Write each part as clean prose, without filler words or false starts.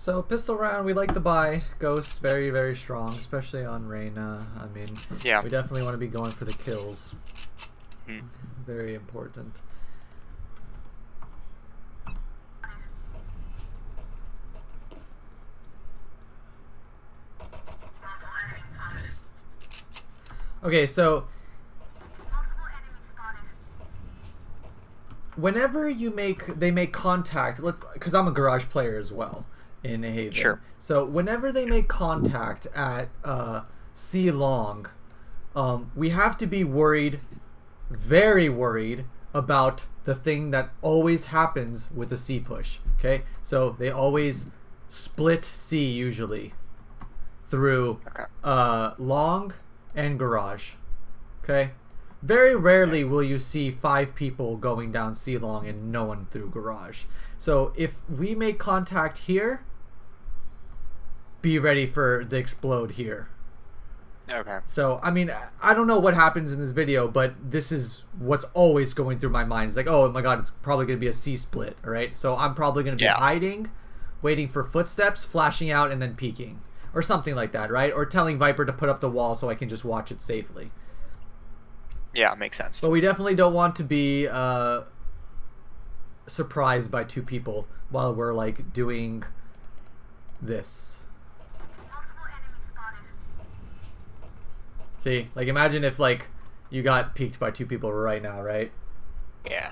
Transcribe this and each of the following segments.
So pistol round, we like to buy Ghost very, very strong, especially on Reyna. I mean, Yeah. we definitely want to be going for the kills. Hmm. Very important. Okay, so whenever they make contact, because I'm a garage player as well in Haven. Sure. So whenever they make contact at C long, we have to be worried, very worried about the thing that always happens with a C push. Okay, so they always split C usually through Okay. long and garage. Okay. Very rarely will you see 5 people going down C long and no one through garage. So if we make contact here, be ready for the explode here. Okay. So, I mean, I don't know what happens in this video, but this is what's always going through my mind. It's like, oh my god, it's probably going to be a C split, alright? So I'm probably going to be hiding, waiting for footsteps, flashing out, and then peeking. Or something like that, right? Or telling Viper to put up the wall so I can just watch it safely. Yeah, makes sense. But we definitely don't want to be surprised by 2 people while we're like doing this. See, like imagine if like you got peeked by 2 people right now, right? Yeah.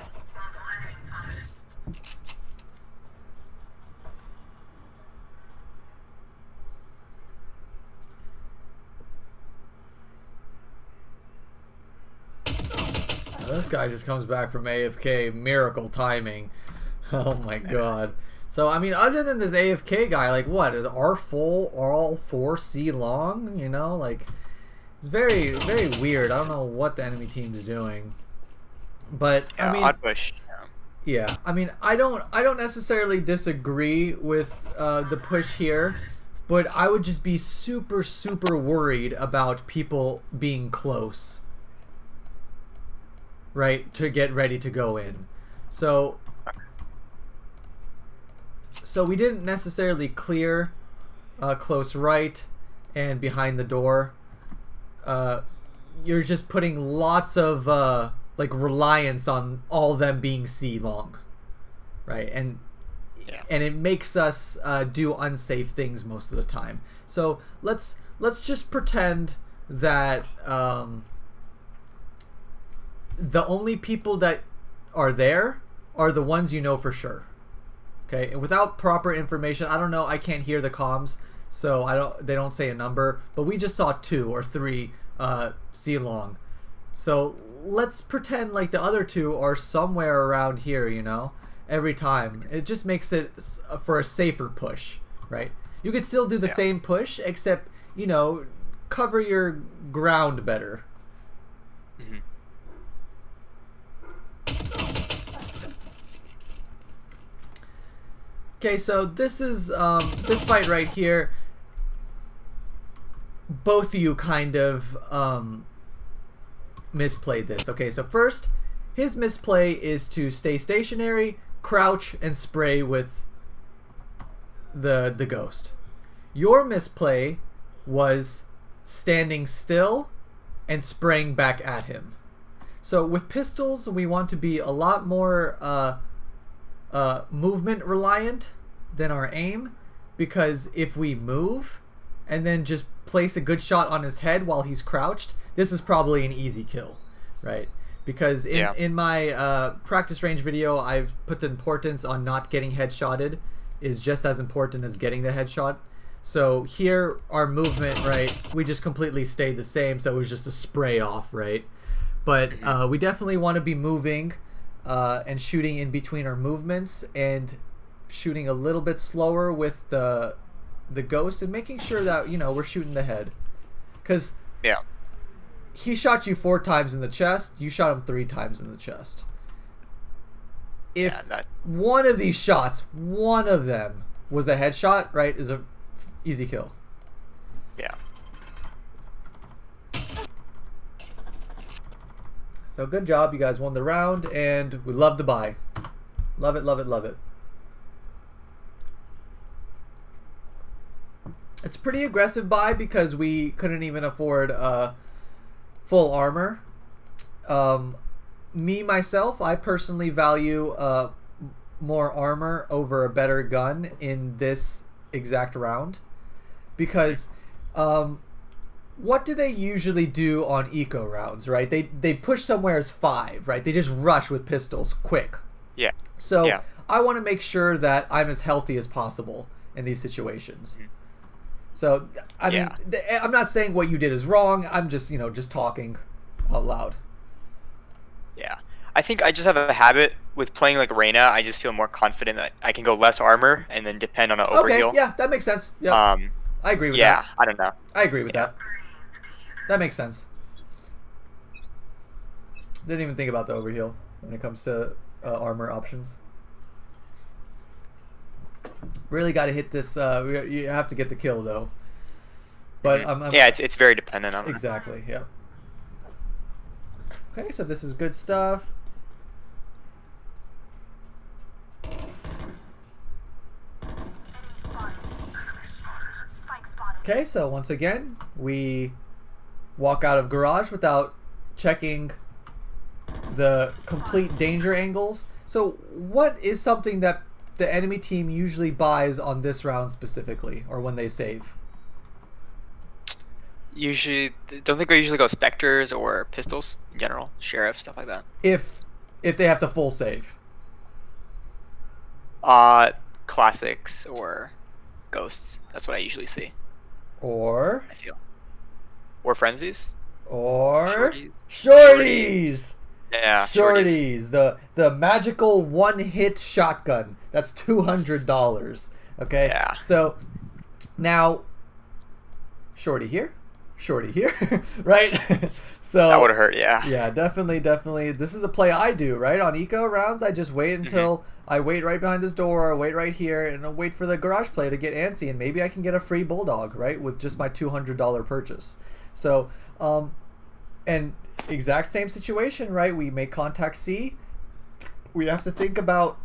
This guy just comes back from AFK. Miracle timing. Oh my god. So, I mean, other than this AFK guy, like, what? Is all 4 C long? You know, like, it's very, very weird. I don't know what the enemy team's doing. But, Yeah, I mean... odd push. Yeah, I mean, I don't necessarily disagree with the push here, but I would just be super, super worried about people being close. Right, to get ready to go in. So we didn't necessarily clear close right and behind the door. You're just putting lots of like reliance on all them being C long, right? And it makes us do unsafe things most of the time. So let's just pretend that the only people that are there are the ones you know for sure. Okay, and without proper information, I don't know, I can't hear the comms, so they don't say a number, but we just saw 2 or 3 C long. So let's pretend like the other 2 are somewhere around here, you know, every time. It just makes it for a safer push, right? You could still do the same push, except, you know, cover your ground better. Mm-hmm. Okay, so this is this fight right here. Both of you kind of misplayed this. Okay, so first, his misplay is to stay stationary, crouch, and spray with the ghost. Your misplay was standing still and spraying back at him. So with pistols, we want to be a lot more movement reliant than our aim, because if we move and then just place a good shot on his head while he's crouched, this is probably an easy kill, right? Because in my practice range video, I've put the importance on not getting headshotted is just as important as getting the headshot. So here, our movement, right, we just completely stayed the same, so it was just a spray off, right? But we definitely want to be moving and shooting in between our movements, and shooting a little bit slower with the ghost, and making sure that, you know, we're shooting the head. Because he shot you 4 times in the chest, you shot him 3 times in the chest. If one of these shots, one of them was a headshot, right, is a easy kill. Yeah. So good job, you guys won the round, and we love the buy. Love it, love it, love it. pretty aggressive buy because we couldn't even afford full armor. Myself, I personally value more armor over a better gun in this exact round because what do they usually do on eco rounds, right? They push somewhere as 5, right? They just rush with pistols quick. Yeah. So Yeah. I want to make sure that I'm as healthy as possible in these situations. So I mean, I'm not saying what you did is wrong. I'm just just talking out loud. Yeah. I think I just have a habit with playing like Reyna. I just feel more confident that I can go less armor and then depend on an overheal. Okay, yeah, that makes sense. Yep. I agree with yeah, that. I don't know. I agree with that. That makes sense. Didn't even think about the overheal when it comes to armor options. Really got to hit this. You have to get the kill though. But yeah, it's very dependent on exactly. Yeah. Okay, so this is good stuff. Okay, so once again, we walk out of garage without checking the complete danger angles. So what is something that the enemy team usually buys on this round specifically, or when they save? Usually, don't think we usually go specters or pistols in general, sheriff, stuff like that. If they have to full save. Classics or ghosts. That's what I usually see. Or I feel. Or frenzies. Or shorties. Yeah, shorties. The magical one-hit shotgun. That's $200. Okay. Yeah. So now, shorty here, shorty here, right? So that would hurt. Yeah. Yeah, definitely. This is a play I do, right? On eco rounds, I just wait until I wait right behind this door, or wait right here, and I'll wait for the garage play to get antsy, and maybe I can get a free bulldog, right, with just my $200 purchase. So, and exact same situation, right? We make contact C. We have to think about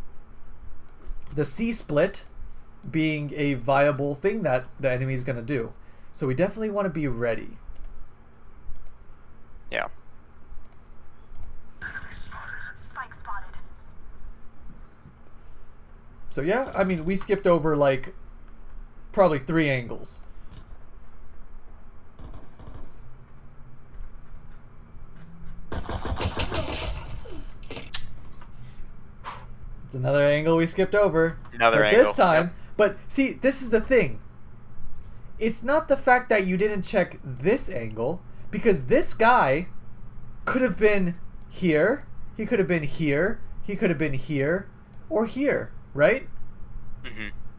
the C split being a viable thing that the enemy is going to do. So we definitely want to be ready. Yeah. So yeah, I mean, we skipped over like probably 3 angles. It's another angle we skipped over. Another but angle. This time, yep. But see, this is the thing. It's not the fact that you didn't check this angle, because this guy could have been here, he could have been here, he could have been here, or here, right?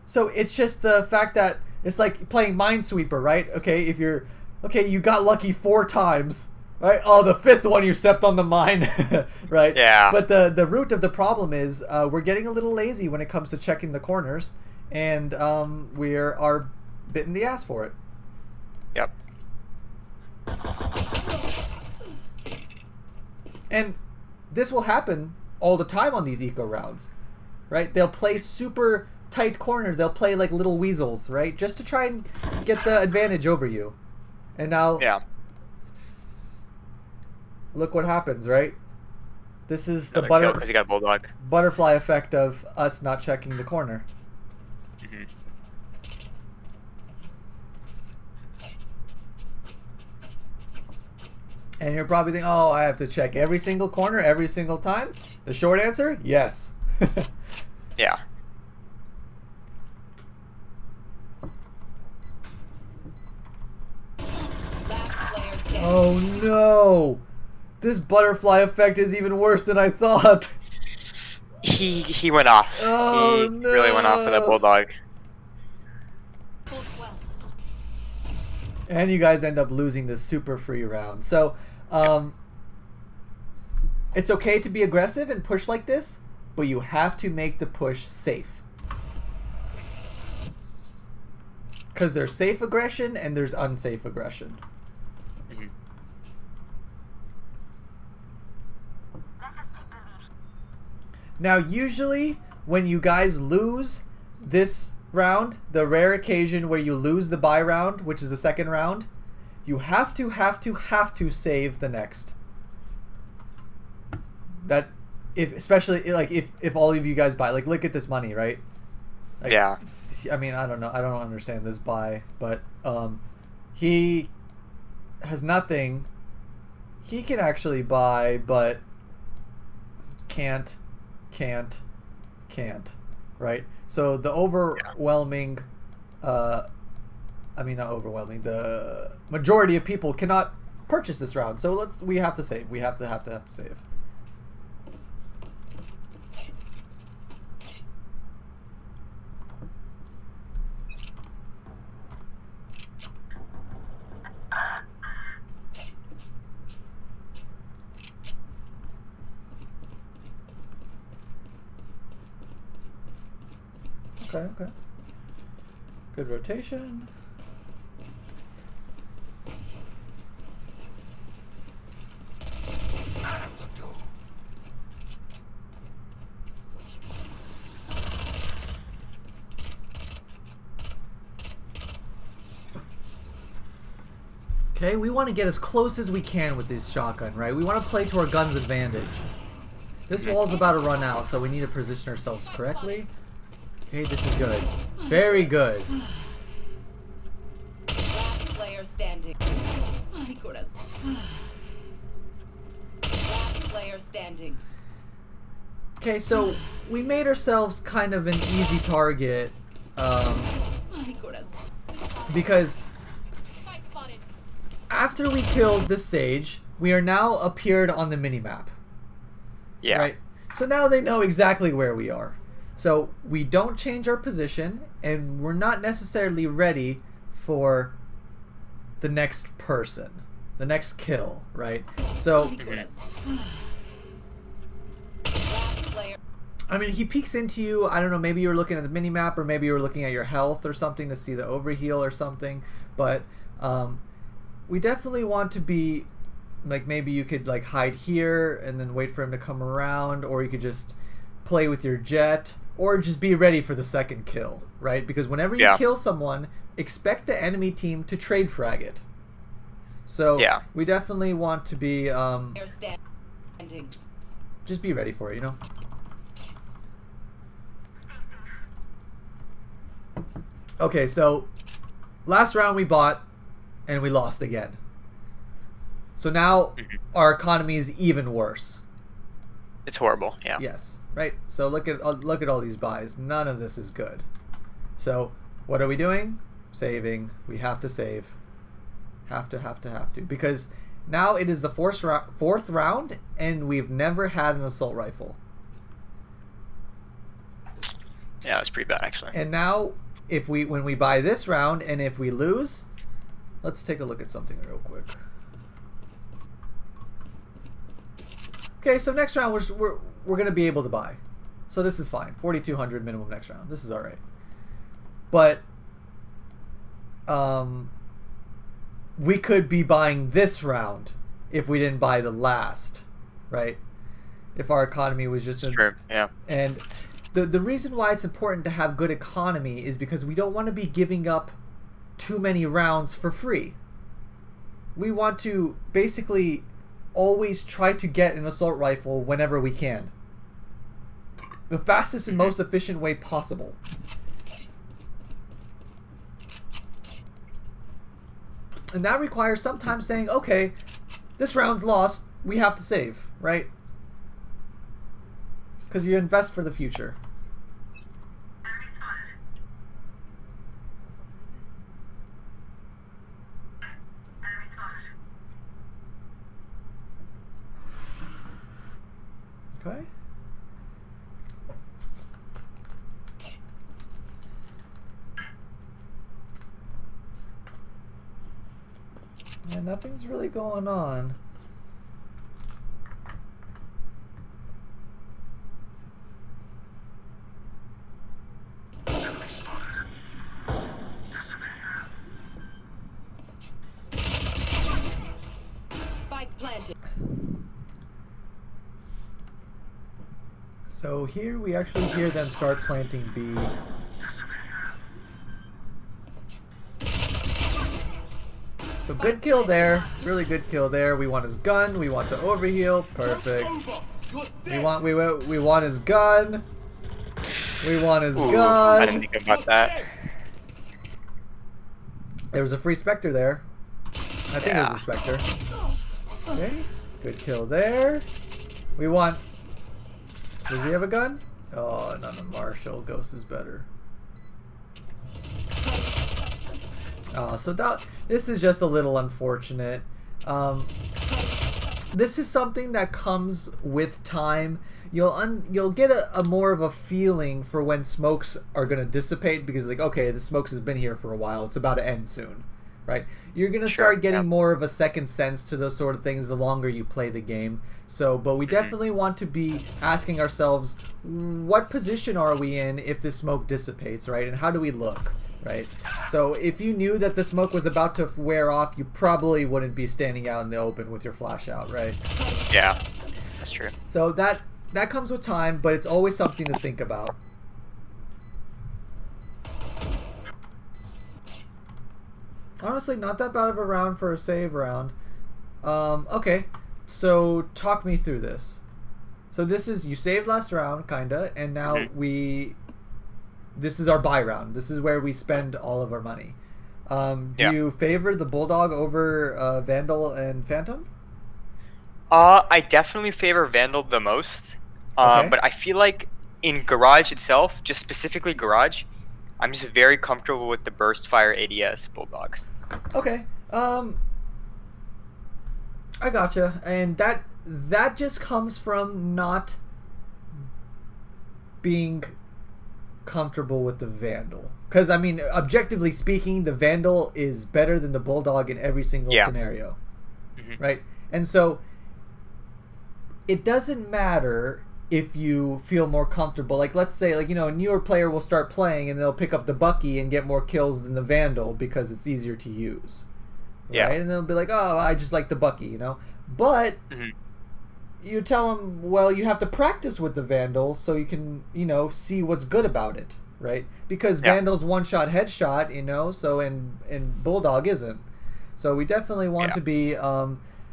So it's just the fact that it's like playing Minesweeper, right? Okay, if you're you got lucky 4 times, right? Oh, the 5th one you stepped on the mine, right? Yeah. But the root of the problem is we're getting a little lazy when it comes to checking the corners, and we are bitten the ass for it. Yep. And this will happen all the time on these eco rounds, right? They'll play super tight corners. They'll play like little weasels, right? Just to try and get the advantage over you. And now, yeah. Look what happens, right? This is Another the kill because he got bulldog. butterfly effect of us not checking the corner. And you're probably thinking, oh, I have to check every single corner every single time? The short answer, yes. Yeah. Oh no! This butterfly effect is even worse than I thought. He went off. Oh, he really went off for that bulldog. And you guys end up losing this super free round. So, it's okay to be aggressive and push like this, but you have to make the push safe. Because there's safe aggression and there's unsafe aggression. Now, usually, when you guys lose this round, the rare occasion where you lose the buy round, which is the second round, you have to save the next. That, especially like if all of you guys buy, like look at this money, right? Like, Yeah. I mean, I don't know. I don't understand this buy, but he has nothing. He can actually buy, but can't, right? So the overwhelming, I mean not overwhelming, the majority of people cannot purchase this round. So we have to save. We have to save. Okay. Good rotation. Okay, we want to get as close as we can with this shotgun, right? We want to play to our gun's advantage. This wall's about to run out, so we need to position ourselves correctly. Okay, this is good. Very good. Last player standing. Ay, corazón. Last player standing. Okay, so we made ourselves kind of an easy target, Ay, corazón. because after we killed the Sage, we are now appeared on the minimap. Yeah. Right? So now they know exactly where we are. So we don't change our position, and we're not necessarily ready for the next person, the next kill, right? So, I mean, he peeks into you. I don't know, maybe you were looking at the minimap, or maybe you were looking at your health or something to see the overheal or something. But we definitely want to be, like, maybe you could like hide here and then wait for him to come around, or you could just play with your jet, or just be ready for the second kill, right? Because whenever you kill someone, expect the enemy team to trade frag it. So we definitely want to be just be ready for it, you know? Okay, so last round we bought and we lost again. So now our economy is even worse. It's horrible. Yeah. Yes. Right. So look at all these buys. None of this is good. So what are we doing? Saving. We have to save. Have to. Because now it is the fourth round, and we've never had an assault rifle. Yeah, that's pretty bad actually. And now, when we buy this round, and if we lose, let's take a look at something real quick. Okay, so next round we're gonna be able to buy, so this is fine. 4,200 minimum next round. This is all right. But we could be buying this round if we didn't buy the last, right? If our economy was just true, yeah. And the reason why it's important to have good economy is because we don't want to be giving up too many rounds for free. We want to basically always try to get an assault rifle whenever we can. The fastest and most efficient way possible. And that requires sometimes saying, okay, this round's lost, we have to save, right? Because you invest for the future. Okay. Yeah, nothing's really going on. Spike planted. So here we actually hear them start planting B. So good kill there. Really good kill there. We want his gun. We want the overheal. Perfect. We want his gun. We want his gun. I didn't think about that. There was a free Spectre there. I think it was a Spectre. Okay. Good kill there. We want... Does he have a gun? Oh, not a Marshall. Ghost is better. Oh, so this is just a little unfortunate. This is something that comes with time. You'll get a more of a feeling for when smokes are gonna dissipate, because like, okay, the smokes has been here for a while. It's about to end soon, right? You're gonna start getting more of a second sense to those sort of things the longer you play the game. So, but we definitely want to be asking ourselves, what position are we in if the smoke dissipates, right? And how do we look? Right. So if you knew that the smoke was about to wear off, you probably wouldn't be standing out in the open with your flash out, right? Yeah, that's true. So that comes with time, but it's always something to think about. Honestly, not that bad of a round for a save round. Okay, so talk me through this. So this is, you saved last round, kinda, and now this is our buy round. This is where we spend all of our money. Do you favor the Bulldog over Vandal and Phantom? I definitely favor Vandal the most. But I feel like in Garage itself, just specifically Garage, I'm just very comfortable with the Burst Fire ADS Bulldog. Okay. I gotcha. And that just comes from not being comfortable with the Vandal, because I mean, objectively speaking, the Vandal is better than the Bulldog in every single scenario, right? And so it doesn't matter if you feel more comfortable. Like, let's say, like, you know, a newer player will start playing and they'll pick up the Bucky and get more kills than the Vandal because it's easier to use, right? And they'll be like, oh, I just like the Bucky, you know. But you tell them, well, you have to practice with the Vandal so you can, you know, see what's good about it, right? Because Vandal's one-shot headshot, you know, so and Bulldog isn't. So we definitely want to be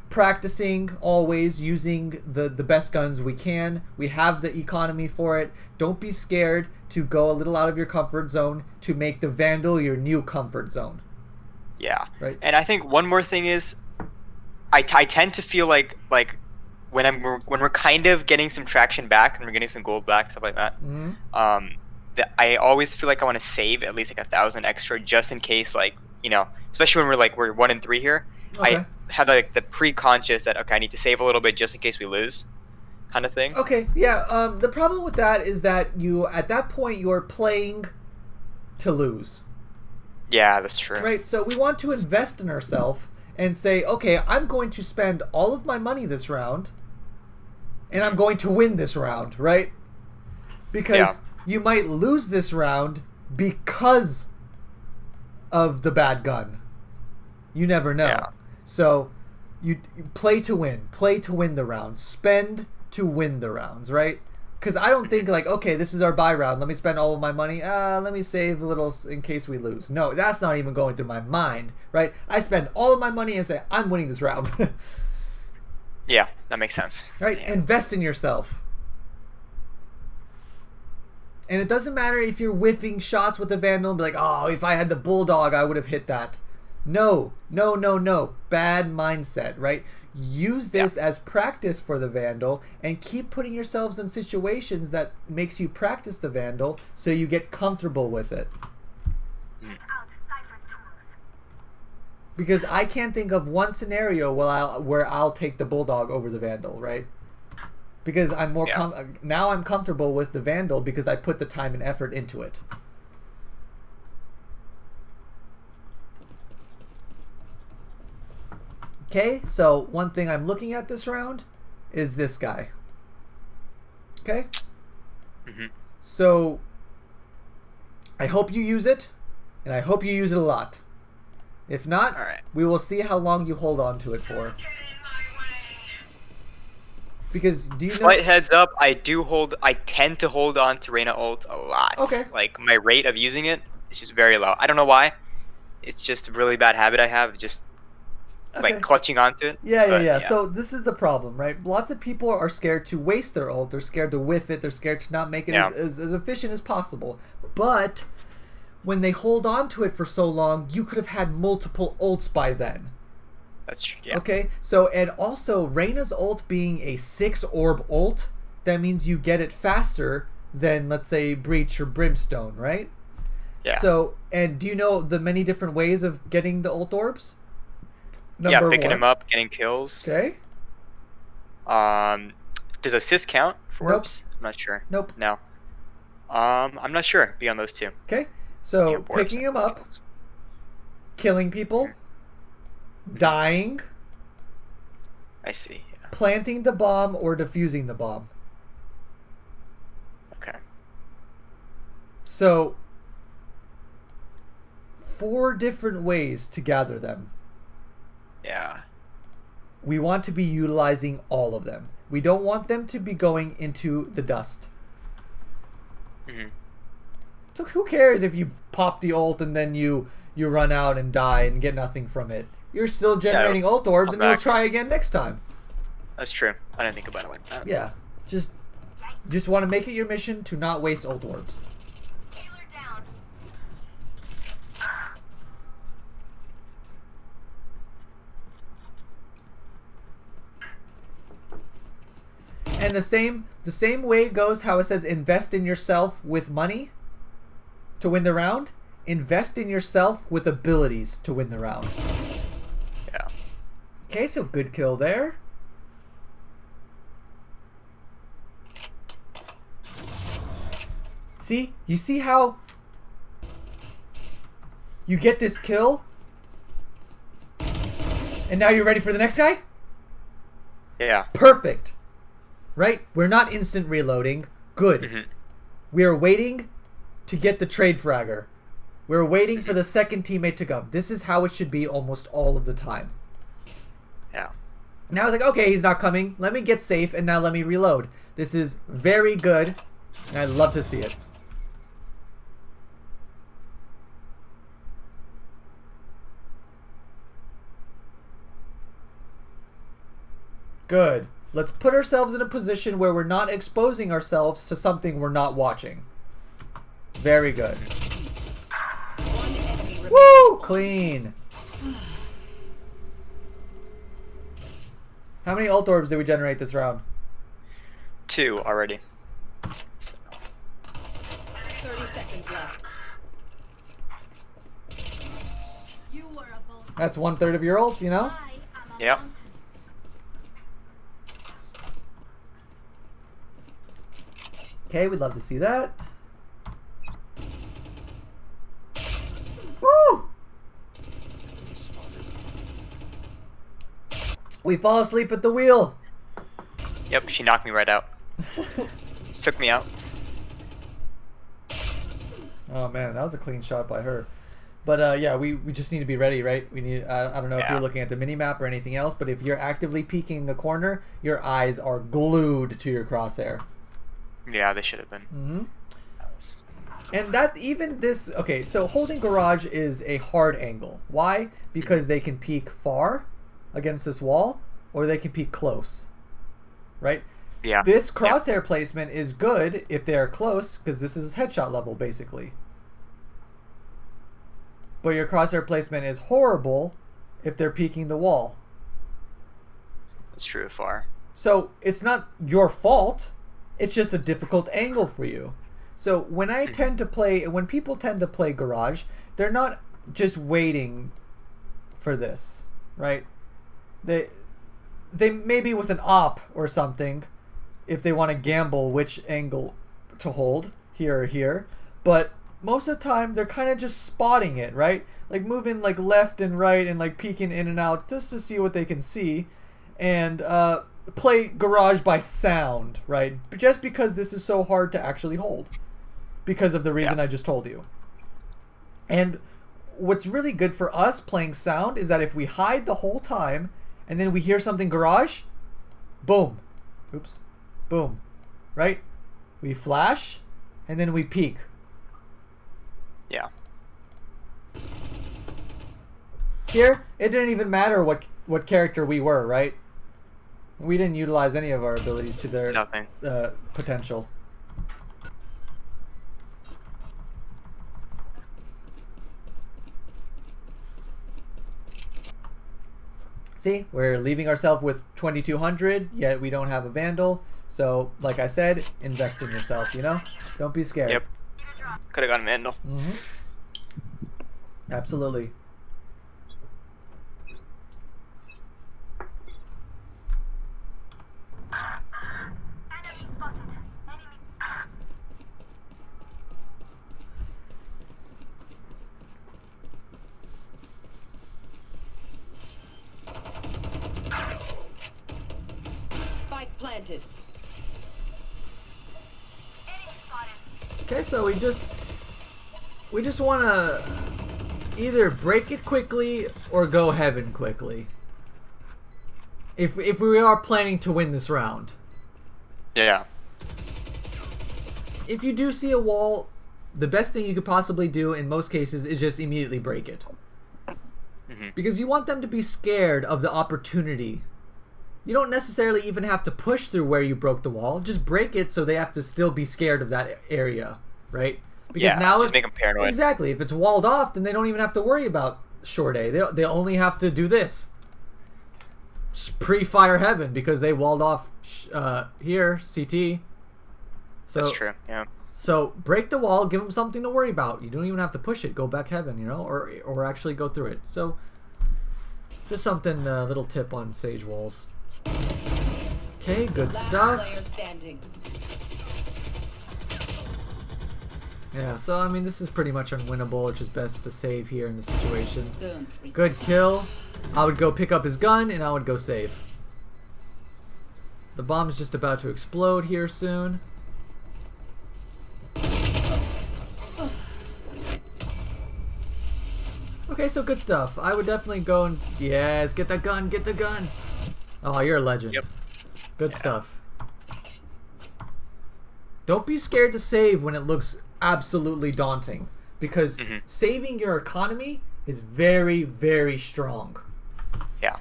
practicing, always using the best guns we can. We have the economy for it. Don't be scared to go a little out of your comfort zone to make the Vandal your new comfort zone. Yeah. Right. And I think one more thing is, I tend to feel like when we're kind of getting some traction back and we're getting some gold back, stuff like that, that I always feel like I want to save at least like 1,000 extra just in case, like, you know, especially when we're 1 and 3 here. I have like the pre-conscious that, okay, I need to save a little bit just in case we lose, kind of thing. Okay, yeah. The problem with that is that you, at that point, you're playing to lose. Yeah, that's true. Right, so we want to invest in ourselves and say, okay, I'm going to spend all of my money this round, and I'm going to win this round, right? Because you might lose this round because of the bad gun. You never know. Yeah. So you play to win the rounds, spend to win the rounds, right? Because I don't think like, okay, this is our buy round, let me spend all of my money, let me save a little in case we lose. No, that's not even going through my mind, right? I spend all of my money and say, I'm winning this round. Yeah, that makes sense. Right? Yeah. Invest in yourself. And it doesn't matter if you're whiffing shots with the Vandal and be like, oh, if I had the Bulldog, I would have hit that. No. Bad mindset, right? Use this as practice for the Vandal and keep putting yourselves in situations that makes you practice the Vandal so you get comfortable with it. Because I can't think of one scenario where I'll take the Bulldog over the Vandal, right? Because I'm more now I'm comfortable with the Vandal because I put the time and effort into it. Okay, so one thing I'm looking at this round is this guy. Okay? So I hope you use it, and I hope you use it a lot. If not, we will see how long you hold on to it for. Because do you know? Slight heads up, I tend to hold on to Reyna ult a lot. Okay. Like my rate of using it is just very low. I don't know why. It's just a really bad habit I have. Just Okay. like clutching onto it. Yeah, But, yeah. So this is the problem, right? Lots of people are scared to waste their ult. They're scared to whiff it. They're scared to not make it Yeah. as efficient as possible. But when they hold on to it for so long, you could have had multiple ults by then. That's true. Yeah. Okay? So, and also, Reyna's ult being a 6-orb ult, that means you get it faster than, let's say, Breach or Brimstone, right? Yeah. So, and do you know the many different ways of getting the ult orbs? Yeah, picking him up, getting kills. Okay. Does assist count for Nope. orbs? I'm not sure. Nope. No. I'm not sure beyond those two. Okay. So, Yeah, orbs picking and him up, kills. killing people, dying, I see. Yeah. planting the bomb, or defusing the bomb. Okay. So, 4 different ways to gather them. Yeah. We want to be utilizing all of them. We don't want them to be going into the dust. Hmm. So who cares if you pop the ult and then you run out and die and get nothing from it? You're still generating ult orbs come and you'll back. try again next time. That's true. I didn't think about it like that. Yeah. Just want to make it your mission to not waste ult orbs. And the same way it goes how it says invest in yourself with money to win the round, invest in yourself with abilities to win the round. Yeah. Okay, so good kill there. See? You see how you get this kill? And now you're ready for the next guy? Yeah. Perfect. Right? We're not instant reloading. Good. Hmm. We are waiting to get the trade fragger. We're waiting for the second teammate to come. This is how it should be almost all of the time. Yeah. Now it's like, okay, he's not coming. Let me get safe, and now let me reload. This is very good, and I love to see it. Good. Let's put ourselves in a position where we're not exposing ourselves to something we're not watching. Very good. One enemy remaining. Woo! Clean. How many ult orbs did we generate this round? 2 already. 30 seconds left. You were a bold That's 1/3 of your ult, you know? I am a Yep. mountain. Okay, we'd love to see that. Woo! We fall asleep at the wheel. Yep, she knocked me right out. Took me out. Oh man, that was a clean shot by her. But yeah, we just need to be ready, right? We need. I don't know if Yeah. you're looking at the mini map or anything else, but if you're actively peeking the corner, your eyes are glued to your crosshair. Yeah, they should have been. Mm-hmm. That was... And that even this, okay, so holding garage is a hard angle. Why? Because they can peek far against this wall, or they can peek close, right? Yeah. This crosshair placement is good if they're close, because this is headshot level, basically. But your crosshair placement is horrible if they're peeking the wall. That's true far. So it's not your fault. It's just a difficult angle for you. So when when people tend to play garage, they're not just waiting for this, right? They maybe with an op or something, if they want to gamble which angle to hold, here or here. But most of the time, they're kind of just spotting it, right? Like moving like left and right and like peeking in and out just to see what they can see. And play garage by sound, right? Just because this is so hard to actually hold. Because of the reason I just told you. And what's really good for us playing sound is that if we hide the whole time and then we hear something garage, boom. Oops. Boom. Right? We flash and then we peek. Yeah. Here, it didn't even matter what what character we were, right? We didn't utilize any of our abilities to their Nothing. Potential. See, we're leaving ourselves with 2,200, yet we don't have a Vandal. So, like I said, invest in yourself, you know? Don't be scared. Yep. Could have gotten Vandal. Mm-hmm. Absolutely. Spike planted. Okay, so we just want to either break it quickly or go heaven quickly. If we are planning to win this round. Yeah. If you do see a wall, the best thing you could possibly do in most cases is just immediately break it. Because you want them to be scared of the opportunity. You don't necessarily even have to push through where you broke the wall. Just break it so they have to still be scared of that area, right? Because now just make them paranoid. Exactly. If it's walled off, then they don't even have to worry about short A. They only have to do this. Pre-fire heaven because they walled off here, CT. So, that's true, yeah. So break the wall, give them something to worry about. You don't even have to push it. Go back heaven, you know, or actually go through it. So just something, little tip on Sage walls. Okay, good stuff. Player standing. Yeah, so I mean this is pretty much unwinnable. It's just best to save here in this situation. Don't Good kill. I would go pick up his gun and I would go save. The bomb is just about to explode here soon. Okay, so good stuff. I would definitely go and... Yes, get that gun, get the gun. Oh, you're a legend. Yep. Good stuff. Don't be scared to save when it looks absolutely daunting. Because saving your economy is very, very strong. Yeah.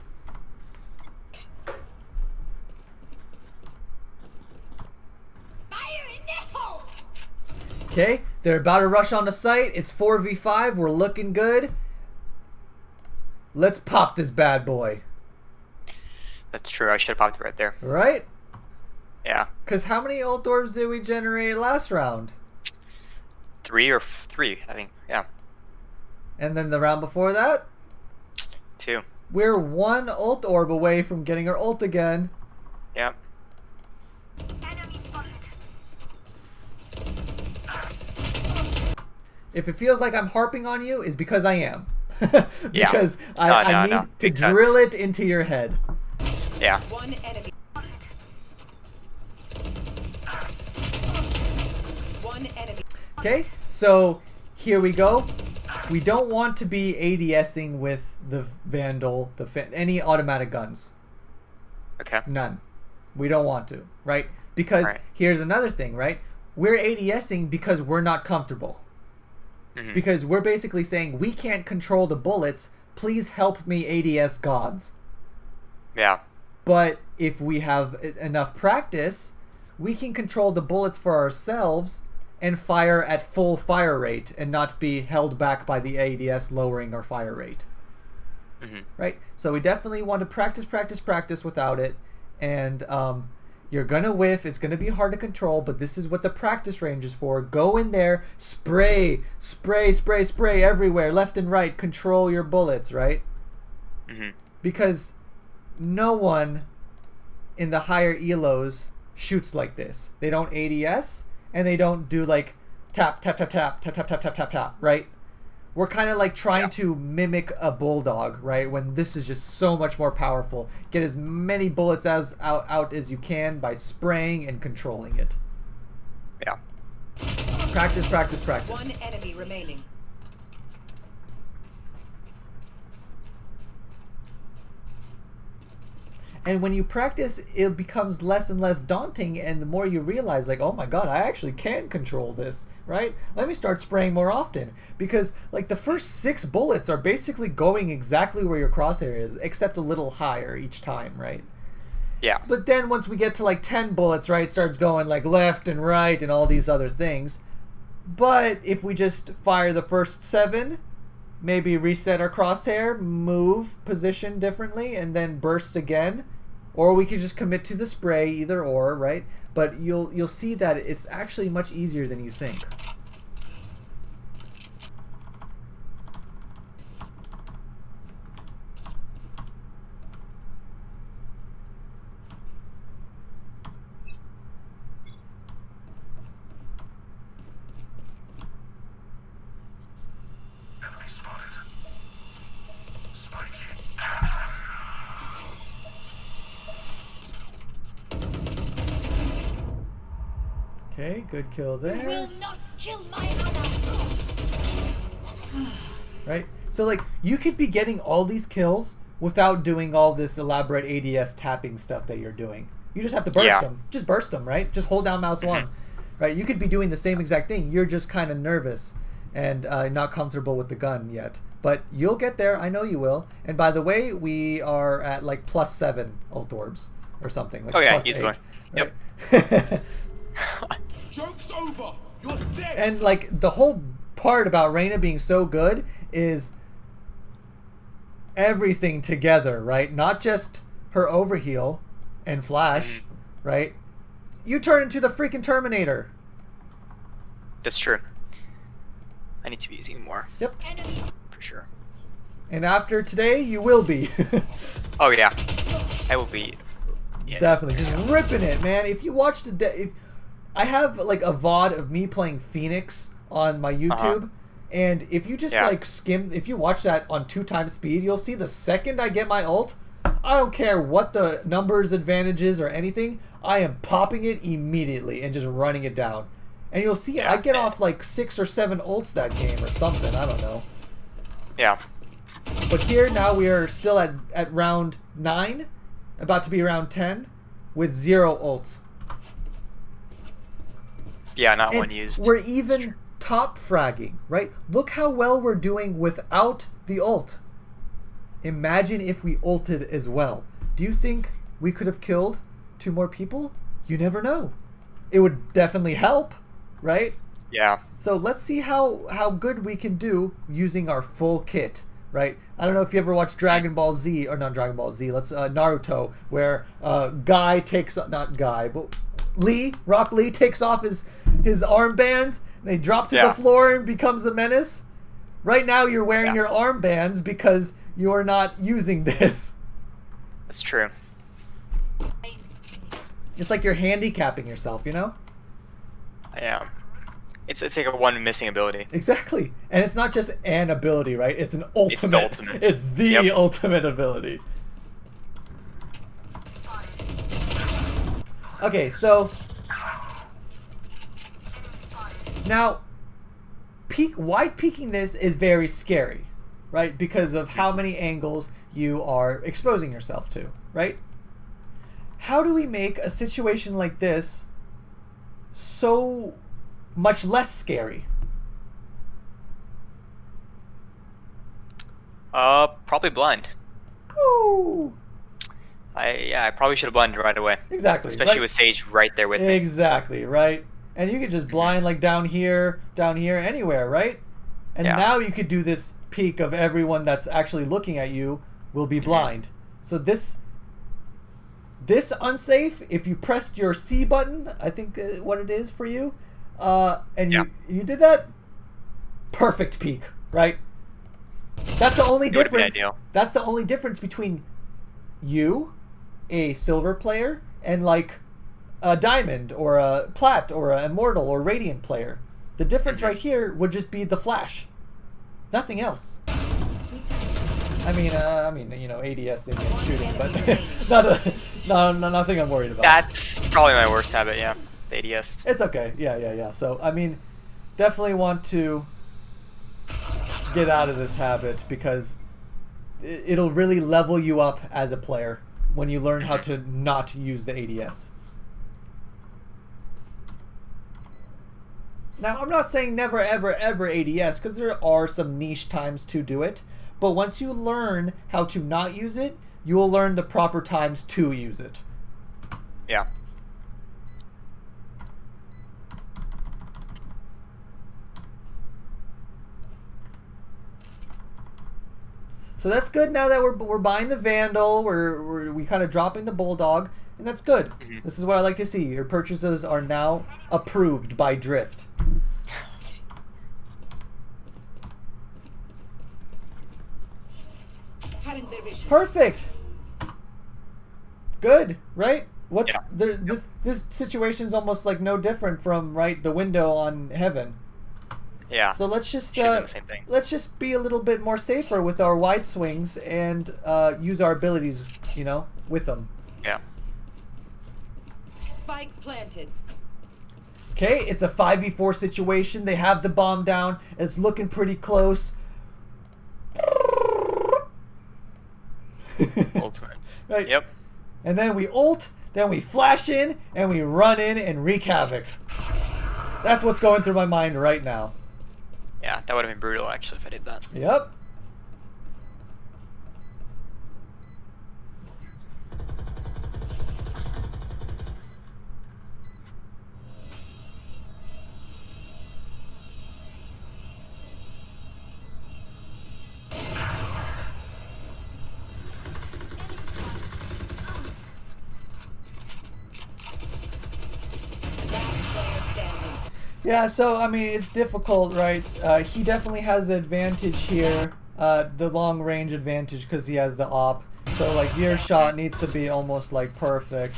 Fire in the hole. Okay, they're about to rush on the site. It's 4v5. We're looking good. Let's pop this bad boy. That's true. I should have popped it right there. Right? Yeah. Because how many ult orbs did we generate last round? 3 or 3, I think. Yeah. And then the round before that? 2. We're 1 ult orb away from getting our ult again. Yep. If it feels like I'm harping on you, is because I am. Because I need to Makes drill sense. it into your head. Yeah. One enemy. One enemy. Okay, so here we go. We don't want to be ADSing with the Vandal, any automatic guns. Okay. None. We don't want to, right? Because here's another thing, right? We're ADSing because we're not comfortable. Because we're basically saying, we can't control the bullets, please help me ADS gods. Yeah. But if we have enough practice, we can control the bullets for ourselves and fire at full fire rate and not be held back by the ADS lowering our fire rate. Right? So we definitely want to practice without it. And you're going to whiff. It's going to be hard to control, but this is what the practice range is for. Go in there, spray everywhere, left and right. Control your bullets, right? Because no one in the higher elos shoots like this. They don't ADS, and they don't do like tap, right? We're kind of like trying to mimic a bulldog, right? When this is just so much more powerful. Get as many bullets out as you can by spraying and controlling it. Yeah. Practice. One enemy remaining. And when you practice, it becomes less and less daunting, and the more you realize, like, oh my god, I actually can control this, right? Let me start spraying more often. Because, like, the first 6 bullets are basically going exactly where your crosshair is, except a little higher each time, right? Yeah. But then once we get to, like, 10 bullets, right, it starts going, like, left and right and all these other things. But if we just fire the first 7... maybe reset our crosshair, move position differently, and then burst again, or we could just commit to the spray, either or, right? But you'll see that it's actually much easier than you think. Okay, good kill You there. will not kill my ally. Right? So, like, you could be getting all these kills without doing all this elaborate ADS tapping stuff that you're doing. You just have to burst them. Just burst them, right? Just hold down mouse 1. Right? You could be doing the same exact thing. You're just kind of nervous and not comfortable with the gun yet. But you'll get there. I know you will. And by the way, we are at, like, +7 ult orbs or something. Like, Oh, yeah, +8, easily. right? Yep. Joke's over. You're dead. And, like, the whole part about Reyna being so good is everything together, right? Not just her overheal and flash, right? You turn into the freaking Terminator. That's true. I need to be using more. Yep. Enemy. For sure. And after today, you will be. Oh yeah. I will be. Yeah. Definitely. Just ripping it, man. If you watch the... I have, like, a VOD of me playing Phoenix on my YouTube. And if you just, like, skim... If you watch that on 2x speed, you'll see the second I get my ult, I don't care what the numbers, advantages, or anything, I am popping it immediately and just running it down. And you'll see I get off, like, 6 or 7 ults that game or something. I don't know. Yeah. But here, now we are still at round 9, about to be around 10, with 0 ults. Yeah, not And one used. we're even top fragging, right? Look how well we're doing without the ult. Imagine if we ulted as well. Do you think we could have killed 2 more people? You never know. It would definitely help, right? Yeah. So let's see how good we can do using our full kit, right? I don't know if you ever watched Dragon Ball Z, or not Dragon Ball Z, Naruto, where Guy takes, not Guy, but Rock Lee takes off his armbands, and they drop to the floor and becomes a menace. Right now you're wearing your armbands because you're not using this. That's true. It's like you're handicapping yourself, you know? I am. It's like a one missing ability. Exactly. And it's not just an ability, right? It's an ultimate. It's the ultimate. It's the ultimate ability. Okay, so now wide peeking this is very scary, right? Because of how many angles you are exposing yourself to, right? How do we make a situation like this so much less scary? Probably blind. Ooh. I probably should have blinded right away. Exactly. Especially right? with Sage right there with me. Exactly, right? And you could just blind like down here, anywhere, right? And now you could do this peek of everyone that's actually looking at you will be blind. So this unsafe, if you pressed your C button, I think what it is for you, and you did that, perfect peek, right? That's the only difference. That's the only difference between you, a silver player, and like a diamond or a plat or a immortal or radiant player. The difference right here would just be the flash, nothing else. I mean, you know, ADS and shooting, but nothing I'm worried about. That's probably my worst habit, yeah. The ADS. It's okay. Yeah. So, I mean, definitely want to get out of this habit because it'll really level you up as a player. when you learn how to not use the ADS. Now, I'm not saying never, ever, ever ADS, because there are some niche times to do it. But once you learn how to not use it, you will learn the proper times to use it. Yeah. So that's good now that we're buying the Vandal, we kind of dropping the Bulldog, and that's good. This is what I like to see. Your purchases are now approved by Drift. Perfect. Good, right? What's this situation is almost like no different from the window on Heaven. Yeah. So let's just the same thing. let's just be a little bit more safer with our wide swings and use our abilities, with them. Yeah. Spike planted. Okay, it's a 5v4 situation. They have the bomb down. It's looking pretty close. Ultimate. Right. Yep. And then we ult, then we flash in, and we run in and wreak havoc. That's what's going through my mind right now. Yeah, that would have been brutal actually if I did that. Yep. Yeah, so, I mean, it's difficult, right? He definitely has the advantage here, the long range advantage, because he has the op. So, like, your shot needs to be almost, like, perfect.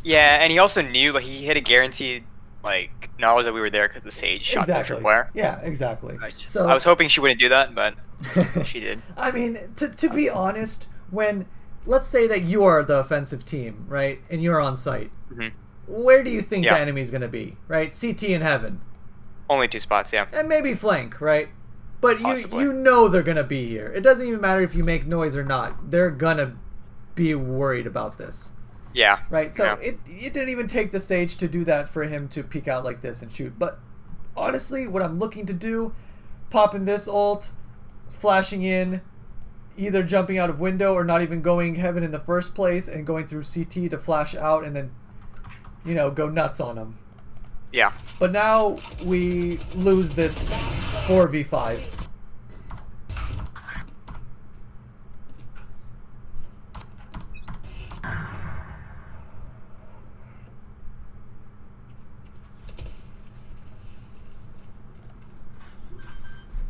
Yeah, and he also knew, like, he had a guaranteed, like, knowledge that we were there because the Sage shot the tripwire. Yeah, exactly. So I was hoping she wouldn't do that, but she did. I mean, to be honest, when... Let's say that you are the offensive team, right? And you're on site. Where do you think the enemy's going to be, right? CT and Heaven. Only 2 spots, yeah. And maybe flank, right? But Possibly. you know they're going to be here. It doesn't even matter if you make noise or not. They're going to be worried about this. Yeah. Right? So yeah. it didn't even take the Sage to do that for him to peek out like this and shoot. But honestly, what I'm looking to do, popping this ult, flashing in, either jumping out of window or not even going Heaven in the first place and going through CT to flash out and then, go nuts on them. Yeah. But now we lose this 4v5.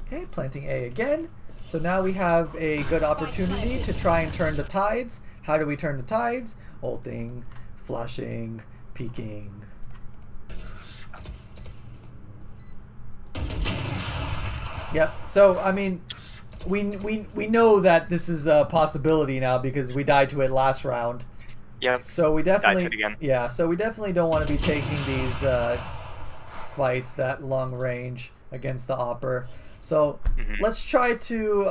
Okay, planting A again. So now we have a good opportunity to try and turn the tides. How do we turn the tides? Ulting, flashing, peeking. Yep. So I mean, we know that this is a possibility now because we died to it last round. Yep. So we definitely died to it again. Yeah. So we definitely don't want to be taking these fights that long range against the Opper. So let's try to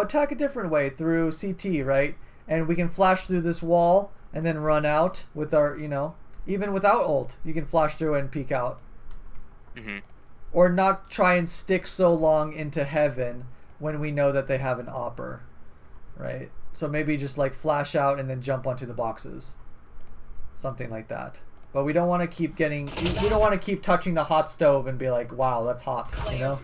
attack a different way through CT, right? And we can flash through this wall and then run out with our even without ult, you can flash through and peek out. Or not try and stick so long into Heaven when we know that they have an Opper, right? So maybe just like flash out and then jump onto the boxes, something like that. But we don't want to keep we don't want to keep touching the hot stove and be like, wow, that's hot, you know?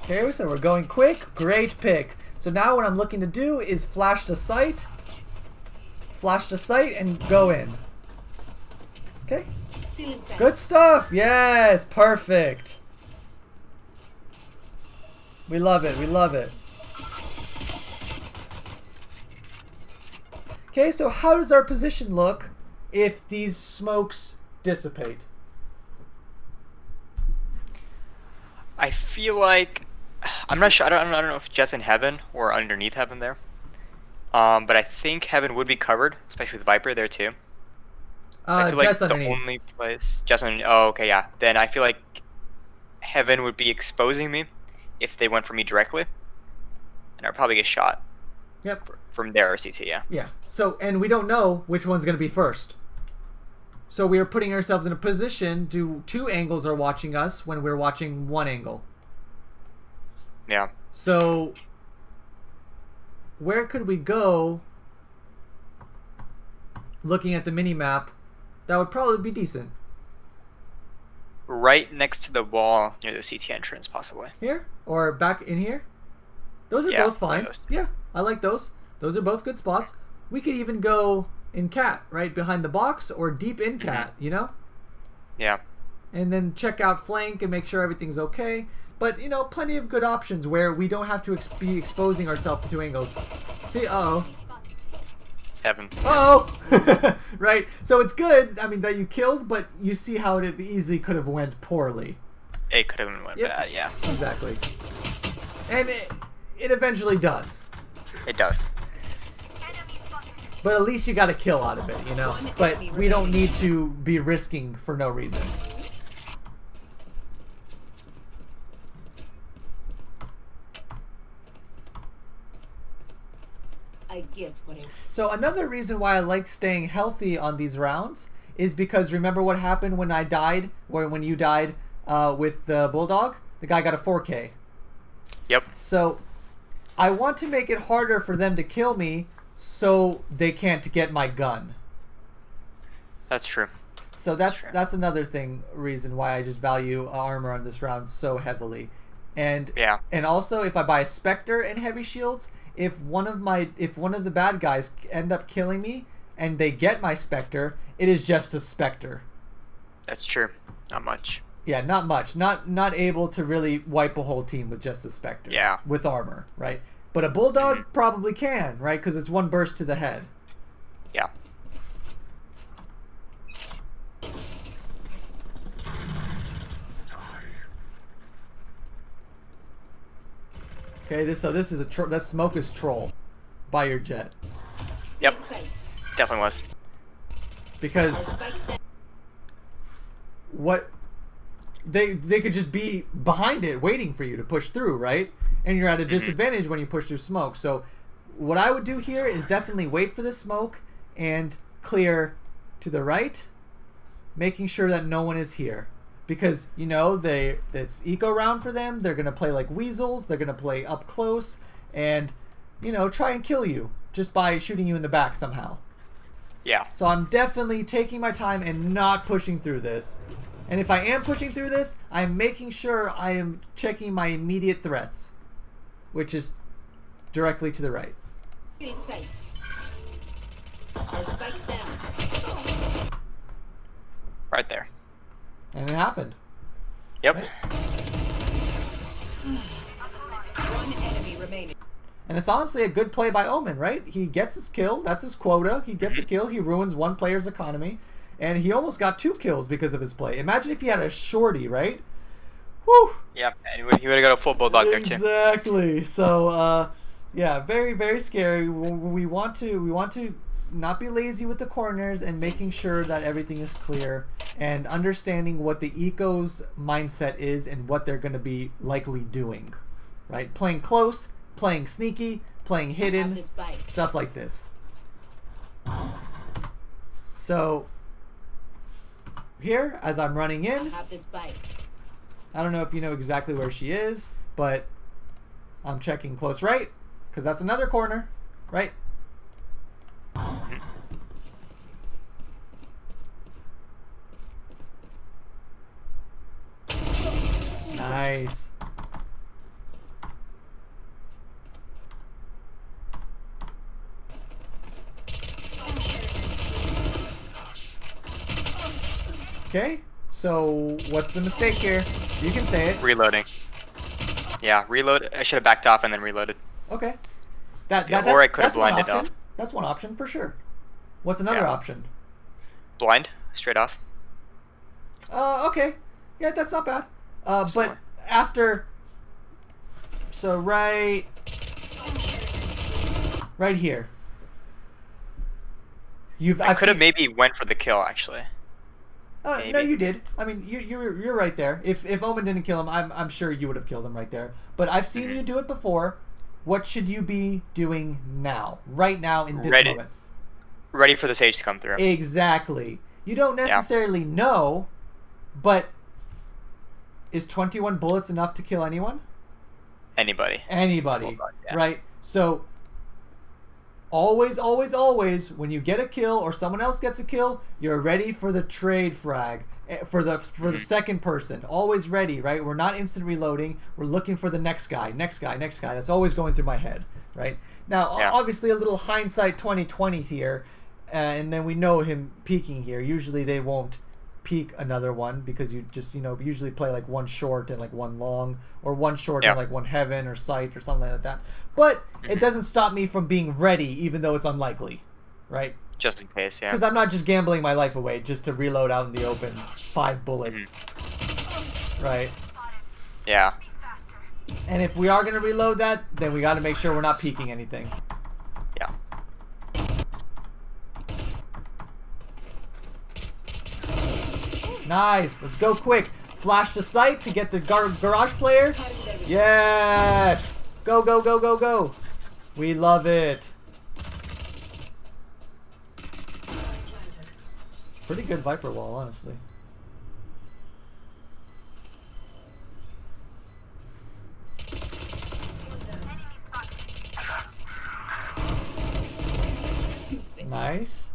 Okay, so we're going quick. Great pick. So now what I'm looking to do is flash to sight, and go in. Okay. Good stuff. Yes, perfect. We love it. We love it. Okay, so how does our position look if these smokes dissipate? I feel like I'm not sure. I don't know if Jet's in Heaven or underneath Heaven there. But I think Heaven would be covered, especially with Viper there too. So I feel like Jet's the underneath. only place just on. Oh, okay, yeah. Then I feel like Heaven would be exposing me if they went for me directly, and I'd probably get shot Yep. from there or CT. Yeah. Yeah. So, and we don't know which one's going to be first. So we are putting ourselves in a position to two angles are watching us when we're watching one angle. Yeah. So where could we go looking at the mini map that would probably be decent? Right next to the wall near the CT entrance, possibly. Here? Or back in here? Those are Yeah, both fine. those. Yeah, I like those. Those are both good spots. We could even go in cat, right behind the box, or deep in cat, you know? Yeah. And then check out flank and make sure everything's okay. But, you know, plenty of good options where we don't have to be exposing ourselves to two angles. See, uh-oh. Heaven. Uh-oh! Right? So it's good, I mean, that you killed, but you see how it easily could have went poorly. It could have went bad, yeah. Exactly. And it eventually does. It does. But at least you got a kill out of it, you know? But we don't need to be risking for no reason. I get what I... So another reason why I like staying healthy on these rounds is because remember what happened when I died, or when you died with the Bulldog? The guy got a 4K. Yep. So I want to make it harder for them to kill me so they can't get my gun. That's true. So that's another reason why I just value armor on this round so heavily. And Yeah. and also if I buy a Spectre and heavy shields, if one of the bad guys end up killing me and they get my Spectre, it is just a Spectre. That's true. Not much. Yeah, not much. Not able to really wipe a whole team with just a Spectre. Yeah. With armor, right? But a Bulldog probably can, right? Because it's one burst to the head. Yeah. Okay, this is that smoke is troll by your jet. Yep. Definitely was. Because what they could just be behind it waiting for you to push through, right? And you're at a disadvantage when you push through smoke. So what I would do here is definitely wait for the smoke and clear to the right, making sure that no one is here. Because, you know, it's eco round for them. They're going to play like weasels. They're going to play up close and, you know, try and kill you just by shooting you in the back somehow. Yeah. So I'm definitely taking my time and not pushing through this. And if I am pushing through this, I'm making sure I am checking my immediate threats, which is directly to the right. In sight. Our spike's down. Right there. And it happened. Yep. Right? One enemy remaining. And it's honestly a good play by Omen, right? He gets his kill. That's his quota. He gets a kill. He ruins one player's economy. And he almost got 2 kills because of his play. Imagine if he had a shorty, right? Whew! Yep. And he would have got a full Bulldog there too. Exactly. So, yeah, very, very scary. We want to not be lazy with the corners and making sure that everything is clear and understanding what the eco's mindset is and what they're going to be likely doing, right? Playing close, playing sneaky, playing hidden, This bite. stuff like this. So here, as I'm running I in, have this bite. I don't know if you know exactly where she is, but I'm checking close right because that's another corner, right? Nice. Okay, so what's the mistake here? You can say it. Reloading. Yeah, reload. I should have backed off and then reloaded. Okay. Yeah, or I could have that's one blinded option. off. That's one option for sure. What's another Yeah. option? Blind, straight off. Okay. Yeah, that's not bad. But Similar. after, so right here. I could have maybe went for the kill actually. No, you did. I mean, you're right there. If Omen didn't kill him, I'm sure you would have killed him right there. But I've seen you do it before. What should you be doing now? Right now in this moment. Ready for the sage to come through. Exactly. You don't necessarily know, but is 21 bullets enough to kill anyone? Anybody. Right? So always, always, always, when you get a kill or someone else gets a kill, you're ready for the trade frag. For the second person. Always ready, right? We're not instant reloading. We're looking for the next guy. That's always going through my head, right? Now, obviously a little hindsight 2020 here, and then we know him peeking here. Usually they won't peek another one because you just, usually play like one short and like one long, or one short and like one heaven or sight or something like that. But it doesn't stop me from being ready, even though it's unlikely, right? Just in case, yeah. Because I'm not just gambling my life away just to reload out in the open 5 bullets. Right? Yeah. And if we are going to reload that, then we got to make sure we're not peeking anything. Yeah. Nice. Let's go quick. Flash to sight to get the garage player. Yes. Go, go, go, go, go. We love it. Pretty good Viper wall, honestly. Nice.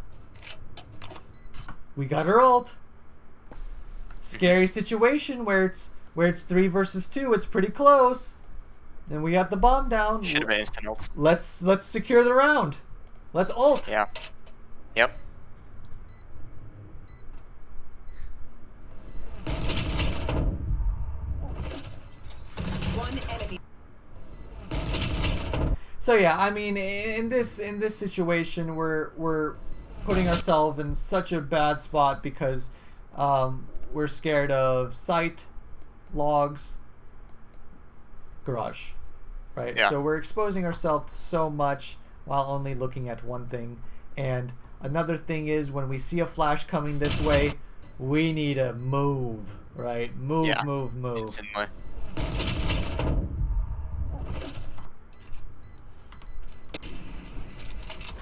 We got her ult. Scary situation where it's 3 versus 2. It's pretty close. Then we got the bomb down. Should have been instant ult. Let's secure the round. Let's ult. Yeah. Yep. So yeah, I mean, in this situation, we're putting ourselves in such a bad spot because we're scared of sight, logs, garage, right? Yeah. So we're exposing ourselves to so much while only looking at one thing. And another thing is when we see a flash coming this way, we need to move, right? Move, move, move. Instantly.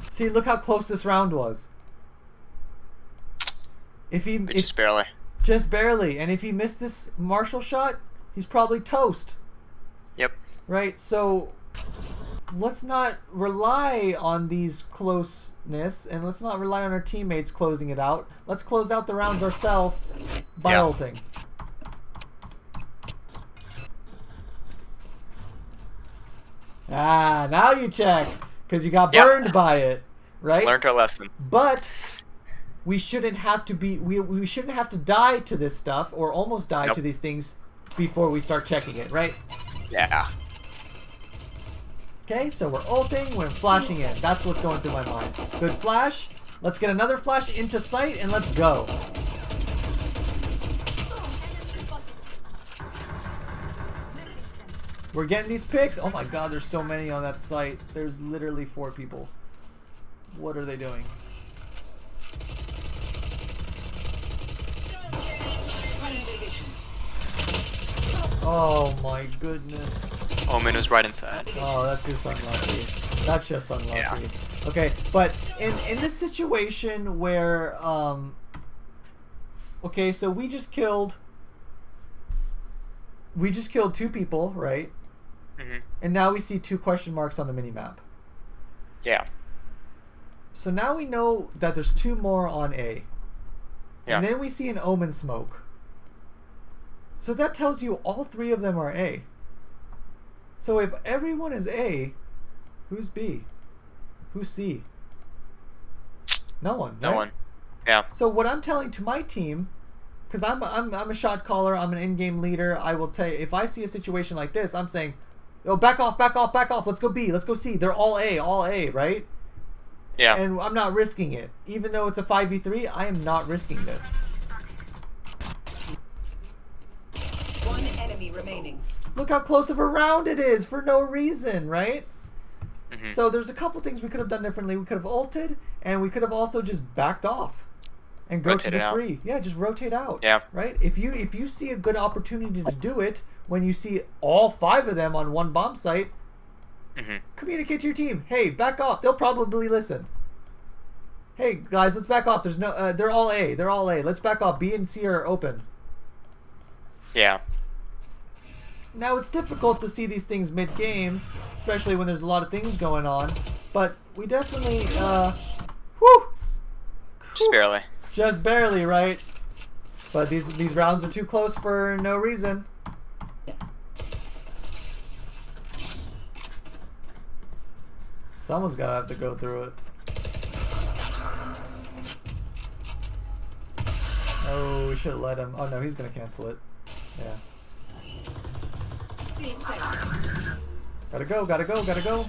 See, look how close this round was. Just barely. Just barely. And if he missed this Marshall shot, he's probably toast. Yep. Right? So let's not rely on these closeness, and let's not rely on our teammates closing it out. Let's close out the rounds ourselves by ulting. Ah, now you check. Because you got burned by it. Right? Learned our lesson. But we shouldn't have to be we shouldn't have to die to this stuff or almost die to these things before we start checking it, right? Yeah. Okay, so we're ulting, we're flashing in. That's what's going through my mind. Good flash. Let's get another flash into sight and let's go. We're getting these picks. Oh my god, there's so many on that site. There's literally 4 people. What are they doing? Oh my goodness. Omen was right inside. Oh, that's just unlucky. That's just unlucky. Yeah. Okay, but in this situation where okay, so we just killed 2 people, right? Mm-hmm. And now we see 2 question marks on the minimap. Yeah. So now we know that there's 2 more on A. Yeah. And then we see an Omen smoke. So that tells you all 3 of them are A. So if everyone is A, who's B? Who's C? No one. No right? one. Yeah. So what I'm telling to my team, because I'm a shot caller, I'm an in-game leader, I will tell you, if I see a situation like this, I'm saying, yo, back off, back off, back off, let's go B, let's go C. They're all A, right? Yeah. And I'm not risking it. Even though it's a 5v3, I am not risking this. 1 enemy remaining. Look how close of a round it is for no reason, right? So there's a couple things we could have done differently. We could have ulted, and we could have also just backed off and go to the free. Yeah, just rotate out. Yeah. Right? If you see a good opportunity to do it when you see all 5 of them on one bomb site, communicate to your team. Hey, back off. They'll probably listen. Hey guys, let's back off. There's no they're all A. They're all A. Let's back off. B and C are open. Yeah. Now, it's difficult to see these things mid-game, especially when there's a lot of things going on, but we definitely, Just barely. Just barely, right? But these rounds are too close for no reason. Someone's gotta have to go through it. Oh, we should have let him. Oh no, he's gonna cancel it. Yeah. Gotta go, gotta go, gotta go.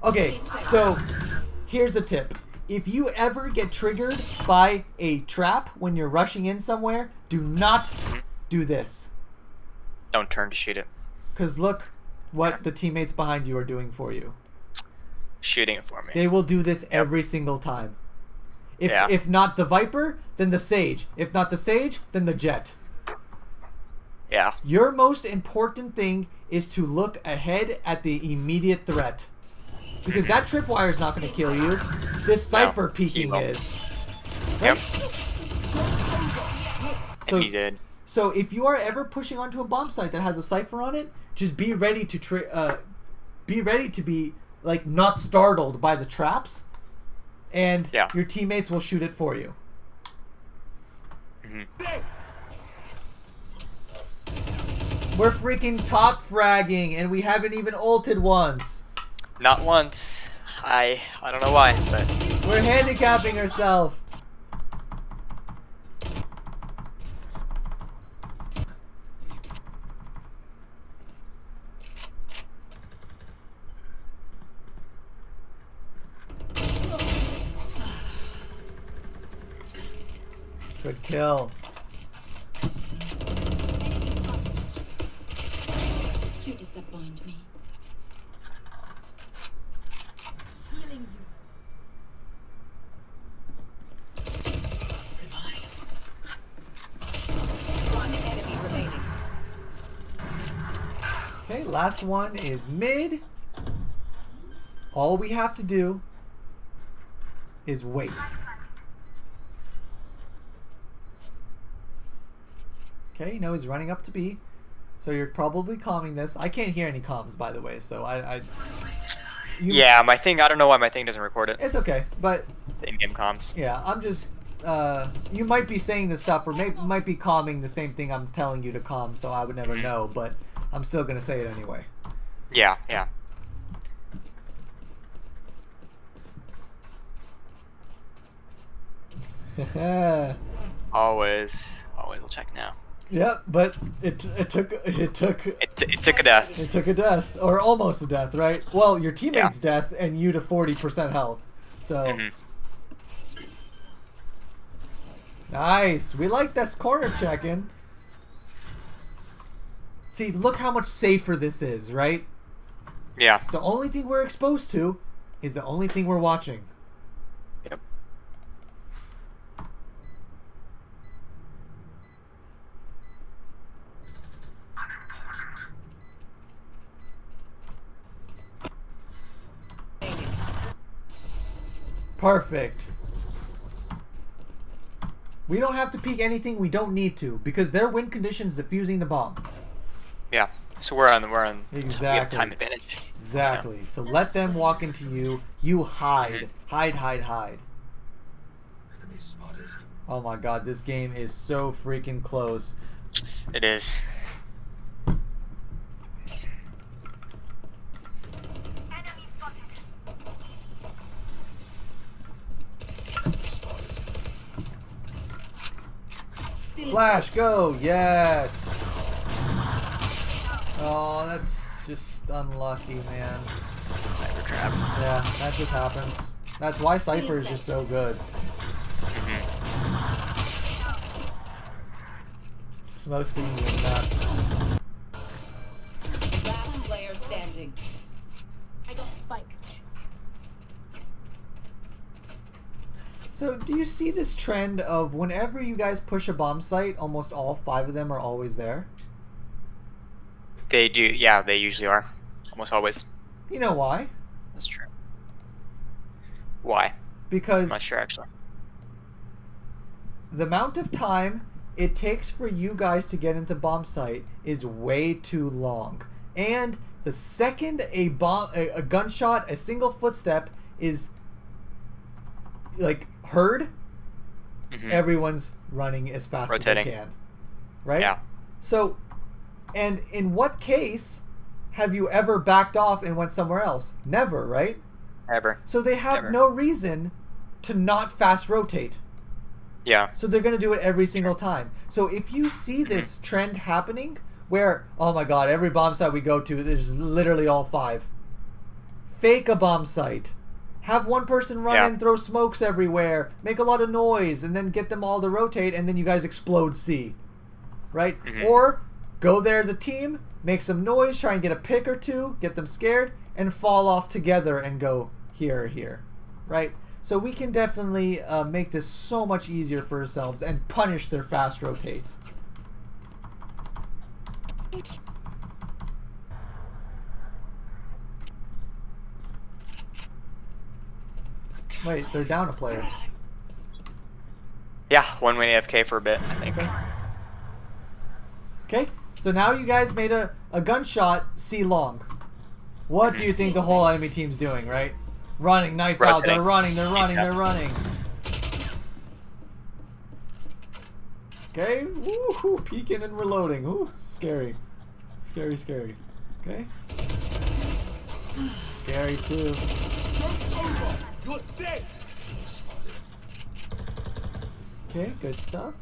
Okay, so here's a tip. If you ever get triggered by a trap when you're rushing in somewhere, do not do this. Don't turn to shoot it. Because look what the teammates behind you are doing for you. Shooting it for me. They will do this every single time. If not the Viper, then the Sage. If not the Sage, then the Jet. Yeah. Your most important thing is to look ahead at the immediate threat. Because that tripwire is not going to kill you. This Cypher peeking is. Right? Yep. And he did. So if you are ever pushing onto a bomb site that has a Cypher on it, just be ready to be like not startled by the traps, and your teammates will shoot it for you. We're freaking top fragging, and we haven't even ulted once. Not once. I don't know why, but we're handicapping ourselves. Good kill. You disappoint me. Healing you. One enemy remaining. Okay, last one is mid. All we have to do is wait. Okay, you know he's running up to B. So you're probably calming this. I can't hear any comms, by the way, so yeah, my thing, I don't know why my thing doesn't record it. It's okay, but The in-game comms. Yeah, I'm just you might be saying this stuff or might be calming the same thing I'm telling you to calm, so I would never know, but I'm still gonna say it anyway. Yeah, yeah. Always will check now. Yep, but it took a death. It took a death, or almost a death, right? Well, your teammate's death and you to 40% health. So nice. We like this corner check-in. See, look how much safer this is, right? Yeah. The only thing we're exposed to is the only thing we're watching. Yep. Perfect. We don't have to peek anything we don't need to because their win condition is defusing the bomb. Yeah. So we're on exactly. We have time advantage. Exactly. Yeah. So let them walk into you. You hide. Hide. Enemy spotted. Oh my god, this game is so freaking close. It is. Flash, go! Yes! Oh, that's just unlucky, man. Cypher trapped. Yeah, that just happens. That's why Cypher is just so good. Smoke screens are nuts. Last player standing. I got the spike. So, do you see this trend of whenever you guys push a bomb site, almost all 5 of them are always there? They do. Yeah, they usually are. Almost always. You know why? That's true. Why? I'm Because not sure actually. the amount of time it takes for you guys to get into bomb site is way too long. And the second a gunshot, a single footstep is like heard, everyone's running as fast as they can. Right? Yeah. So, and in what case have you ever backed off and went somewhere else? Never, right? Ever. So they have Never. no reason to not fast rotate. Yeah. So they're going to do it every single time. So if you see this trend happening where, oh my god, every bomb site we go to, there's literally all 5. Fake a bomb site. Have one person run in, throw smokes everywhere, make a lot of noise, and then get them all to rotate, and then you guys explode C. Right? Or go there as a team, make some noise, try and get a pick or 2, get them scared, and fall off together and go here or here. Right? So we can definitely make this so much easier for ourselves and punish their fast rotates. Wait, they're down a player. Yeah, one went AFK for a bit, I think. Okay, so now you guys made a gunshot C long. What do you think the whole enemy team's doing, right? Running, knife out, they're running, they're running, they're running. Okay, woohoo, peeking and reloading. Ooh, scary. Scary, scary. Okay. Scary too. Joke's over. You're dead. Okay, good stuff.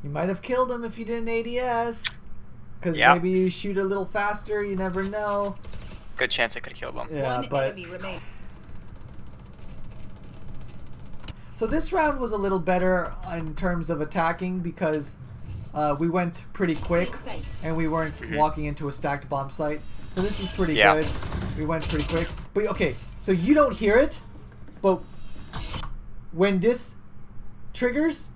You might have killed him if you didn't ADS. Because maybe you shoot a little faster, you never know. Good chance I could have killed him. Yeah, One but... enemy remains. So this round was a little better in terms of attacking because we went pretty quick and we weren't walking into a stacked bomb site. So this is pretty good. We went pretty quick. But okay, so you don't hear it, but when this triggers,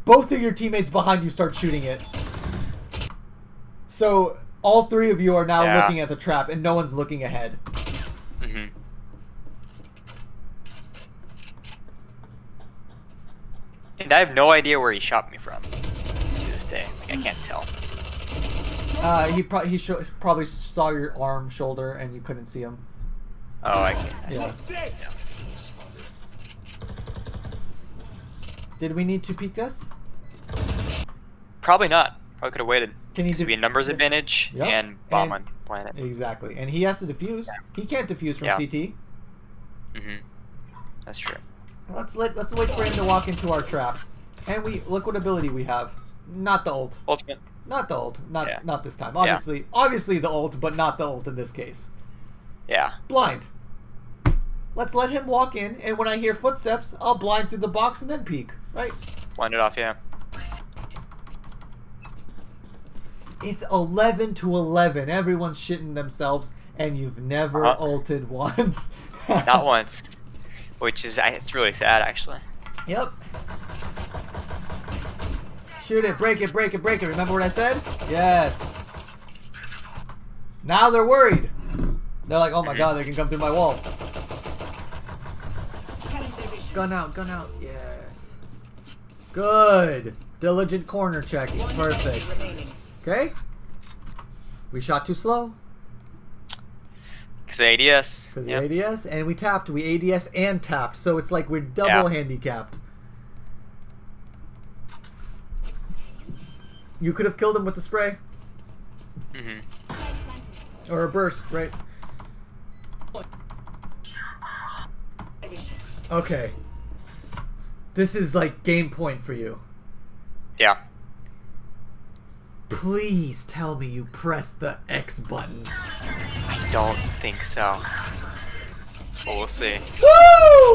both of your teammates behind you start shooting it. So all 3 of you are now looking at the trap and no one's looking ahead. And I have no idea where he shot me from to this day. Like, I can't tell. He probably saw your arm, shoulder, and you couldn't see him. Oh, I can't. Yeah. Did we need to peek this? Probably not. Probably could have waited. Can you be a numbers advantage and bomb on planet. Exactly, and he has to defuse. He can't defuse from CT. That's true. Let's wait for him to walk into our trap. And look what ability we have. Not the ult. Ultimate. Not the ult. Not this time. Obviously the ult, but not the ult in this case. Yeah. Blind. Let's let him walk in, and when I hear footsteps, I'll blind through the box and then peek. Right? Blind it off, yeah. It's 11 to 11. Everyone's shitting themselves, and you've never ulted once. Not once. Which is, it's really sad, actually. Yep. Shoot it, break it, break it, break it. Remember what I said? Yes. Now they're worried. They're like, oh my god, they can come through my wall. Gun out, yes. Good. Diligent corner checking, perfect. Okay. We shot too slow. Because ADS. Because ADS, and we tapped. We ADS and tapped, so it's like we're double handicapped. You could have killed him with the spray. Or a burst, right? Okay. This is like game point for you. Yeah. Please tell me you press the X button. I don't think so. But we'll see. Woo!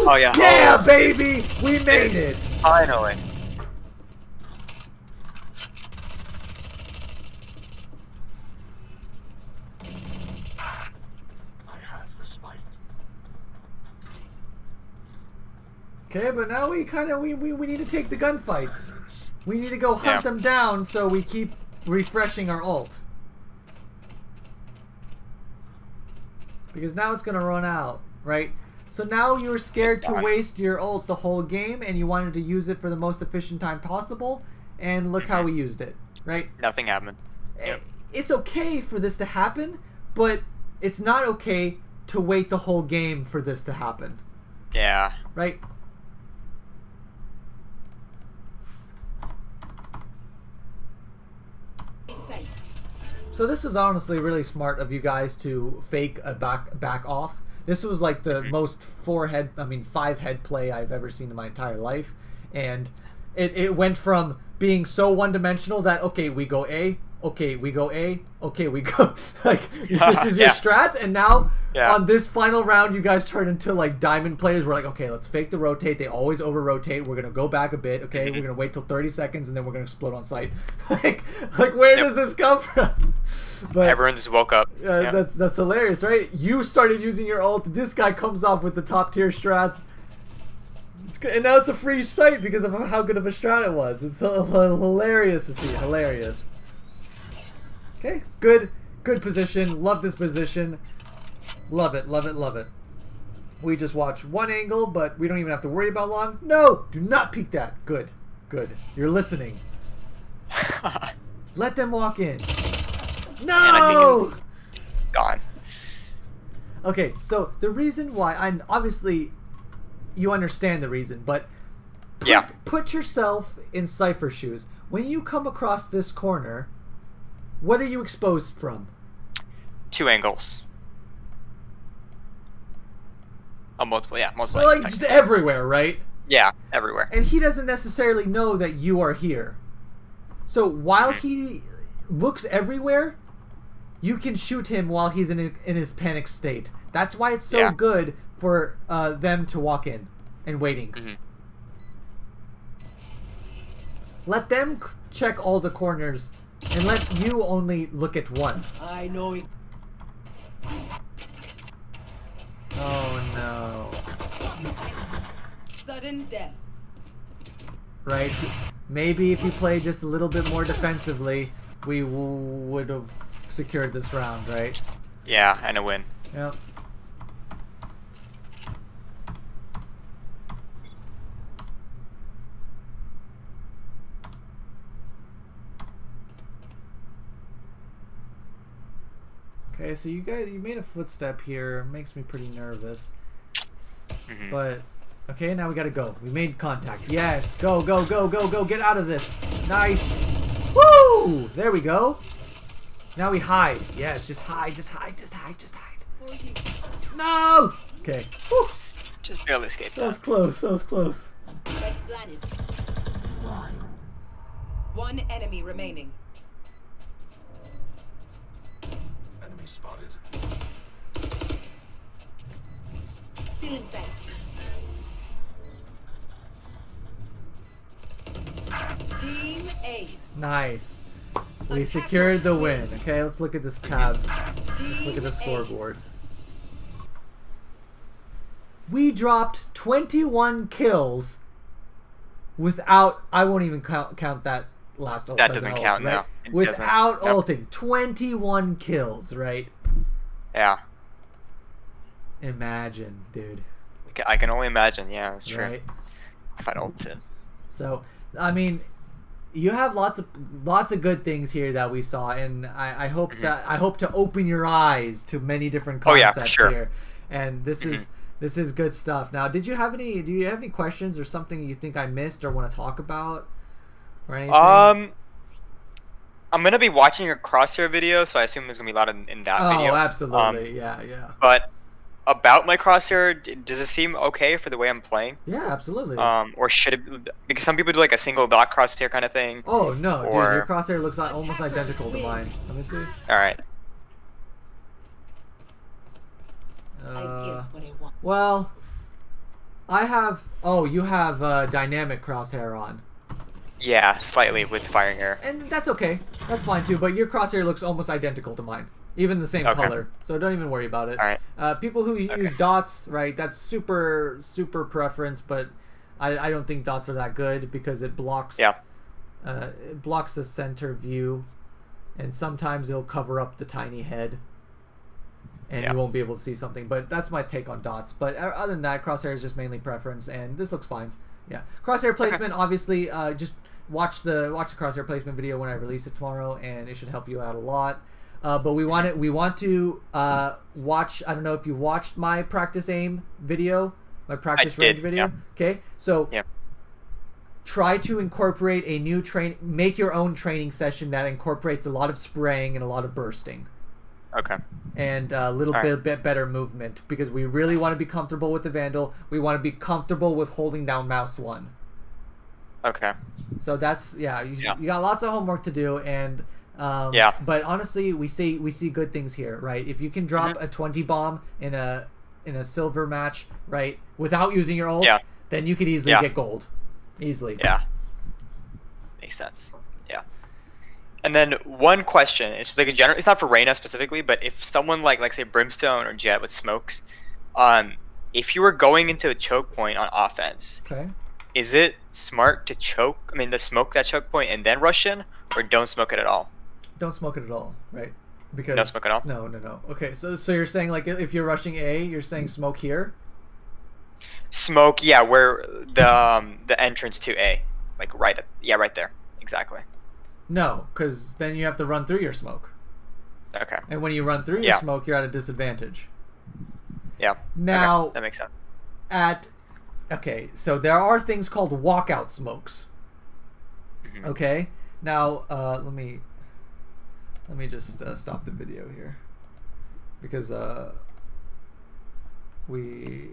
Oh yeah. Yeah, baby! We made it! Finally. Okay, but now we kind of we need to take the gunfights. We need to go hunt them down so we keep refreshing our ult. Because now it's gonna run out, right? So now you were scared to waste your ult the whole game, and you wanted to use it for the most efficient time possible, and look how we used it, right? Nothing happened. Yep. It's okay for this to happen, but it's not okay to wait the whole game for this to happen. Yeah. Right? So this was honestly really smart of you guys to fake a back off. This was like the most 5 head play I've ever seen in my entire life, and it went from being so one-dimensional that okay, we go A, okay, we go A, okay, we go like this is your strats, and now on this final round you guys turn into like diamond players. We're like, okay, let's fake the rotate. They always over rotate. We're gonna go back a bit. Okay, we're gonna wait till 30 seconds and then we're gonna explode on sight. like where does this come from? But everyone just woke up. That's hilarious, right? You started using your ult. This guy comes off with the top tier strats. And now it's a free sight because of how good of a strat it was. It's hilarious to see. Hilarious. Okay, good position. Love this position. Love it, love it, love it. We just watched one angle, but we don't even have to worry about long. No, do not peek that. Good, good. You're listening. Let them walk in. No! Gone. Okay, so the reason why, obviously you understand the reason, but put yourself in Cypher's shoes. When you come across this corner, what are you exposed from? 2 angles. Oh, multiple, multiple. So like just everywhere, right? Yeah, everywhere. And he doesn't necessarily know that you are here. So while he looks everywhere, you can shoot him while he's in his panic state. That's why it's so good for them to walk in and waiting. Let them check all the corners and let you only look at one. I know it. Oh no. Sudden death. Right? Maybe if you played just a little bit more defensively, we would have secured this round, right? Yeah, and a win. Yep. Okay, so you made a footstep here. Makes me pretty nervous. But okay, now we gotta go. We made contact. Yes, go, go, go, go, go. Get out of this. Nice. Woo! There we go. Now we hide. Yes, just hide, just hide, just hide, just hide. No! Okay. Woo. Just barely escaped. That was close. That was close. One enemy remaining. Enemy spotted. Feeling sight. Team Ace. Nice. We secured the win. Okay, let's look at this tab. Let's look at the scoreboard. We dropped 21 kills without... I won't even count that last ult. That doesn't count, right? no. Without ulting. 21 kills, right? Yeah. Imagine, dude. I can only imagine, yeah, that's true. Right? If I ulted. So, I mean... You have lots of good things here that we saw, and I hope I hope to open your eyes to many different concepts here. And this is good stuff. Now, do you have any questions or something you think I missed or want to talk about or anything? I'm gonna be watching your crosshair video, so I assume there's gonna be a lot in that video. Oh, absolutely, yeah. But about my crosshair, does it seem okay for the way I'm playing? Yeah, absolutely. Or should it? Because some people do like a single dot crosshair kind of thing. Oh no, dude, your crosshair looks almost identical to mine. Let me see. All right. Well, I have. Oh, you have dynamic crosshair on. Yeah, slightly with firing error. And that's okay. That's fine too. But your crosshair looks almost identical to mine. even the same Okay. color. So don't even worry about it. All right. People who use dots, right? That's super preference, but I don't think dots are that good because it blocks. Yeah. It blocks the center view, and sometimes it'll cover up the tiny head, and you won't be able to see something. But that's my take on dots. But other than that, crosshair is just mainly preference, and this looks fine. Yeah, crosshair placement. Obviously, just watch the crosshair placement video when I release it tomorrow, and it should help you out a lot. But we want to watch. I don't know if you watched my practice aim video, my practice range video. Yeah. Okay, so. Yeah. Try to incorporate a new make your own training session that incorporates a lot of spraying and a lot of bursting. Okay. And a little bit better movement, because we really want to be comfortable with the Vandal. We want to be comfortable with holding down mouse 1. Okay. So that's you got lots of homework to do, and but honestly, we see good things here, right? If you can drop a 20 bomb in a silver match, right, without using your ult, then you could easily get gold. Easily. Yeah. Makes sense. Yeah. And then one question, it's just like a general, it's not for Reyna specifically, but if someone like say Brimstone or Jet with smokes, if you were going into a choke point on offense, is it smart to smoke that choke point and then rush in, or don't smoke it at all? Don't smoke it at all, right? Because no smoke at all? No. Okay, so you're saying, like, if you're rushing A, you're saying smoke here? Smoke, yeah, where the entrance to A, like right there, exactly. No, because then you have to run through your smoke. Okay. And when you run through your smoke, you're at a disadvantage. Yeah. Now that makes sense. So there are things called walkout smokes. Mm-hmm. Okay. Now let me just stop the video here, because we